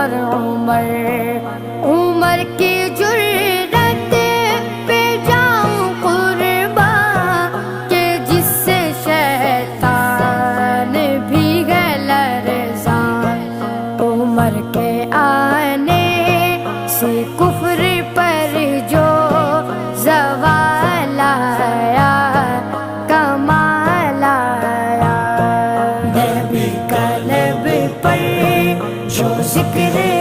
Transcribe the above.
اور عمر، عمر کی جرأت پہ جاؤں قربان کہ جس سے شیطان بھی ہے لرزان، عمر کے آنے سے کفر پر جو زوال آیا کمال آیا، نبی کا لب پر جو ذکر